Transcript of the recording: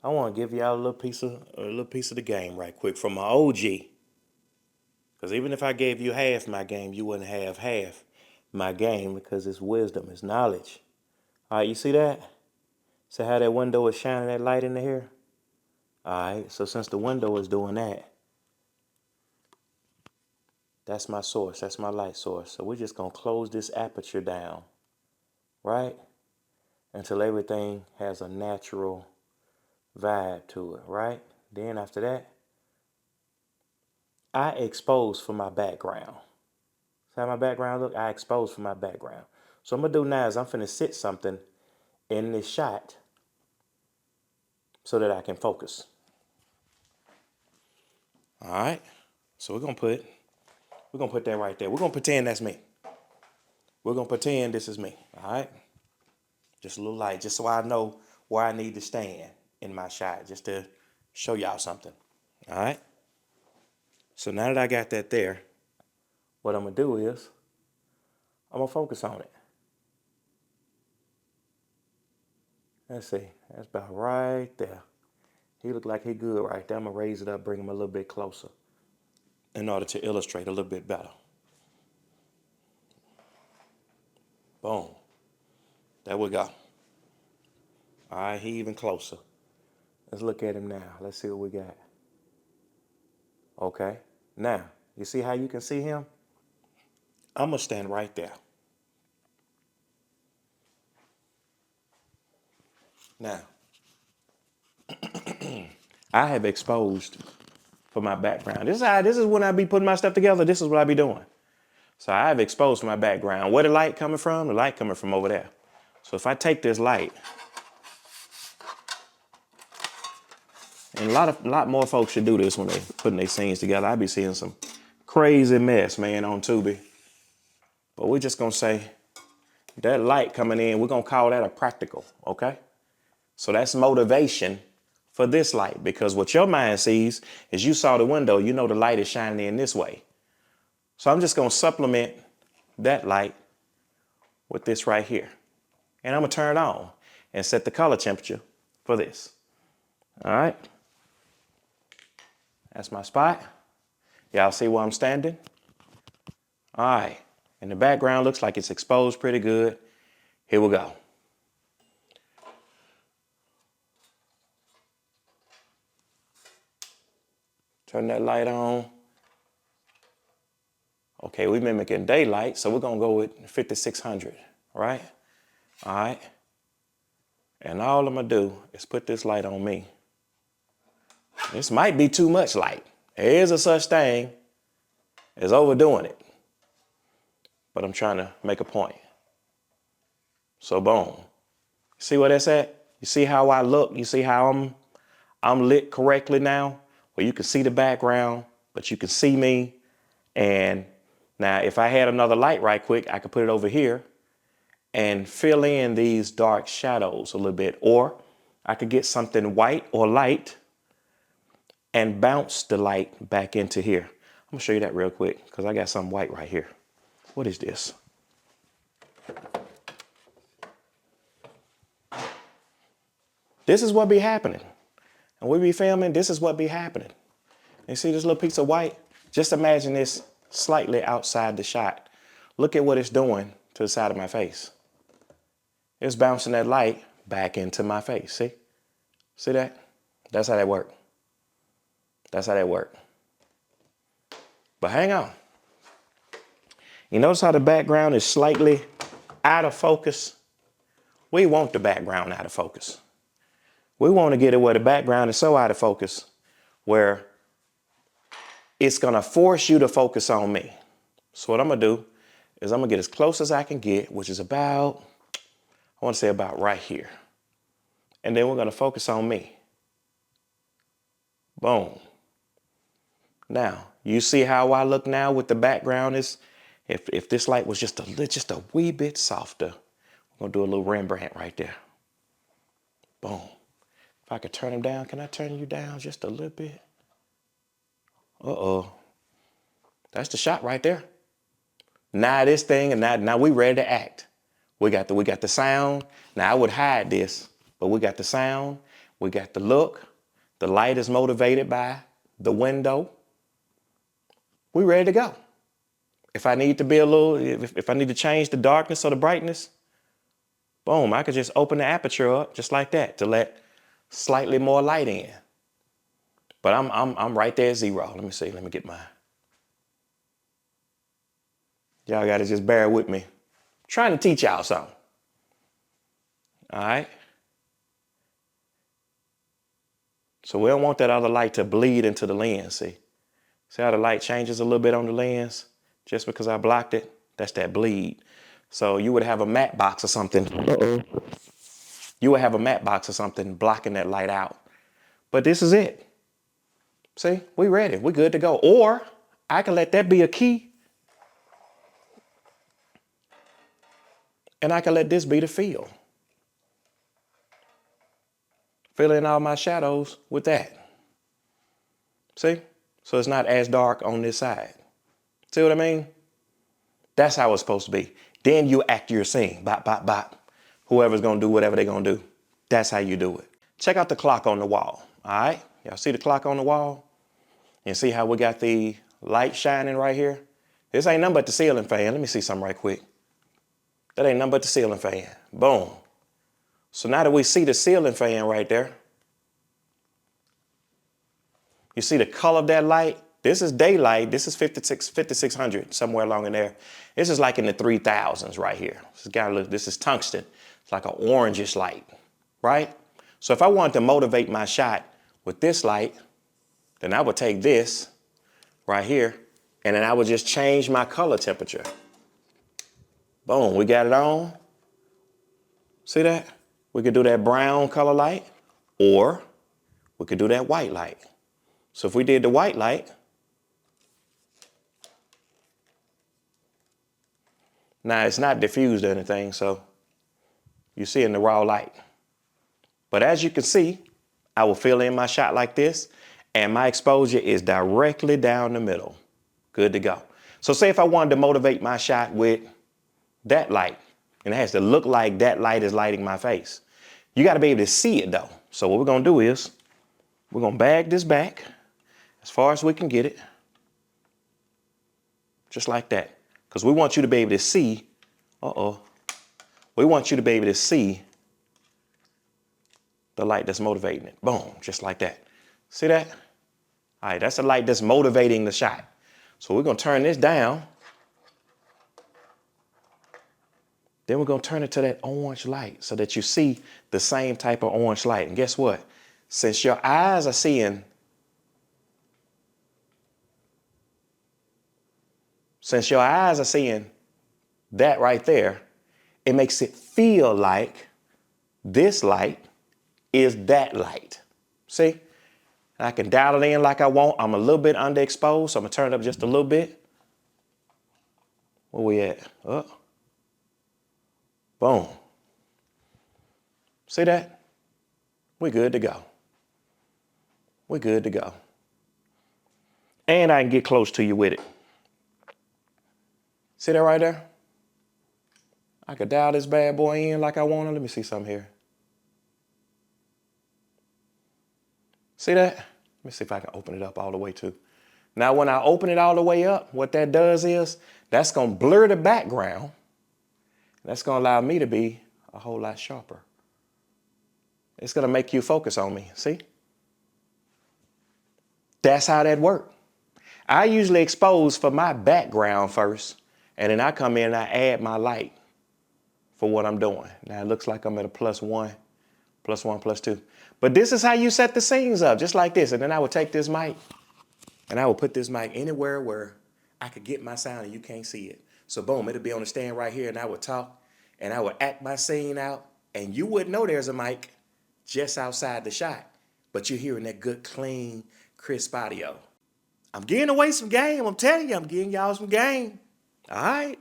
I want to give y'all a little piece of the game right quick from my OG. Because even if I gave you half my game, you wouldn't have half my game because it's wisdom, it's knowledge. All right, you see that? See how that window is shining that light into here? All right, so since the window is doing that, that's my source, that's my light source. So we're just going to close this aperture down, right? Until everything has a natural vibe to it, right? Then after that, I expose for my background. See how my background look? I expose for my background. So I'm gonna do now is I'm finna sit something in this shot so that I can focus. All right. So we're gonna put that right there. We're gonna pretend that's me. We're gonna pretend this is me. All right. Just a little light, just so I know where I need to stand in my shot, just to show y'all something. All right. So now that I got that there, what I'm gonna do is I'm gonna focus on it. Let's see. That's about right there. He look like he good right there. I'm gonna raise it up, bring him a little bit closer in order to illustrate a little bit better. Boom. There we go. All right, he even closer. Let's look at him now. Let's see what we got. Okay. Now, you see how you can see him? I'm gonna stand right there. Now, I have exposed for my background. This is when I be putting my stuff together. This is what I be doing. So I have exposed for my background. Where the light coming from? The light coming from over there. So if I take this light, and a lot more folks should do this when they putting their scenes together. I be seeing some crazy mess, man, on Tubi. But we're just gonna say that light coming in, we're gonna call that a practical, okay? So that's motivation for this light, because what your mind sees is you saw the window, you know the light is shining in this way. So I'm just gonna supplement that light with this right here. And I'm gonna turn it on and set the color temperature for this. All right. That's my spot. Y'all see where I'm standing? All right. And the background looks like it's exposed pretty good. Here we go. Turn that light on. Okay, we're mimicking daylight, so we're gonna go with 5600, right? All right. And all I'm gonna do is put this light on me. This might be too much light. There is a such thing as overdoing it. But I'm trying to make a point. So boom. See where that's at? You see how I look? You see how I'm lit correctly now? Where you can see the background, but you can see me. And now if I had another light right quick, I could put it over here and fill in these dark shadows a little bit. Or I could get something white or light and bounce the light back into here. I'm gonna show you that real quick because I got something white right here. What is this? This is what be happening. And we be filming, this is what be happening. You see this little piece of white? Just imagine this slightly outside the shot. Look at what it's doing to the side of my face. It's bouncing that light back into my face, see? See that? That's how that works. That's how that works. But hang on. You notice how the background is slightly out of focus? We want the background out of focus. We want to get it where the background is so out of focus where it's going to force you to focus on me. So what I'm going to do is I'm going to get as close as I can get, which is about, I want to say about right here. And then we're going to focus on me. Boom. Now, you see how I look now with the background is, if this light was just a wee bit softer, we're going to do a little Rembrandt right there. Boom. If I could turn him down, can I turn you down just a little bit? Uh-oh. That's the shot right there. Now this thing, and now we ready to act. We got the sound. Now I would hide this, but we got the sound. We got the look. The light is motivated by the window. We ready to go. If I need to be if I need to change the darkness or the brightness, boom, I could just open the aperture up just like that to let slightly more light in. But I'm right there at 0. Let me see. Let me get mine. Y'all got to just bear with me. I'm trying to teach y'all something. All right. So we don't want that other light to bleed into the lens. See how the light changes a little bit on the lens just because I blocked it? That's that bleed. So you would have a matte box or something. You would have a matte box or something blocking that light out. But this is it. See, we ready. We good to go. Or I can let that be a key. And I can let this be the fill. Fill in all my shadows with that. See? So it's not as dark on this side. See what I mean? That's how it's supposed to be. Then you act your scene. Bop, bop, bop. Whoever's going to do whatever they're going to do. That's how you do it. Check out the clock on the wall. All right? Y'all see the clock on the wall? And see how we got the light shining right here? This ain't nothing but the ceiling fan. Let me see something right quick. That ain't nothing but the ceiling fan. Boom. So now that we see the ceiling fan right there, you see the color of that light? This is daylight. This is 5600, somewhere along in there. This is like in the 3000s right here. This is tungsten. It's like an orangish light, right? So if I wanted to motivate my shot with this light, then I would take this right here, and then I would just change my color temperature. Boom, we got it on. See that? We could do that brown color light, or we could do that white light. So if we did the white light, now it's not diffused or anything, so you see in the raw light. But as you can see, I will fill in my shot like this, and my exposure is directly down the middle. Good to go. So say if I wanted to motivate my shot with that light, and it has to look like that light is lighting my face. You got to be able to see it though. So what we're going to do is we're going to bag this back as far as we can get it. Just like that. Because we want you to be able to see. We want you to be able to see the light that's motivating it. Boom, just like that. See that? All right, that's the light that's motivating the shot. So we're going to turn this down. Then we're going to turn it to that orange light so that you see the same type of orange light. And guess what? Since your eyes are seeing that right there, it makes it feel like this light is that light. See? And I can dial it in like I want. I'm a little bit underexposed, so I'm going to turn it up just a little bit. Where we at? Boom. See that? We're good to go. We're good to go. And I can get close to you with it. See that right there? I could dial this bad boy in like I want to. Let me see something here. See that? Let me see if I can open it up all the way too. Now, when I open it all the way up, what that does is that's going to blur the background. That's going to allow me to be a whole lot sharper. It's going to make you focus on me. See? That's how that works. I usually expose for my background first, and then I come in and I add my light for what I'm doing. Now it looks like I'm at a +1, +1, +2. But this is how you set the scenes up, just like this. And then I would take this mic, and I would put this mic anywhere where I could get my sound and you can't see it. So boom, it'll be on the stand right here, and I would talk, and I would act my scene out, and you wouldn't know there's a mic just outside the shot, but you're hearing that good, clean, crisp audio. I'm giving away some game. I'm telling you, I'm giving y'all some game. All right.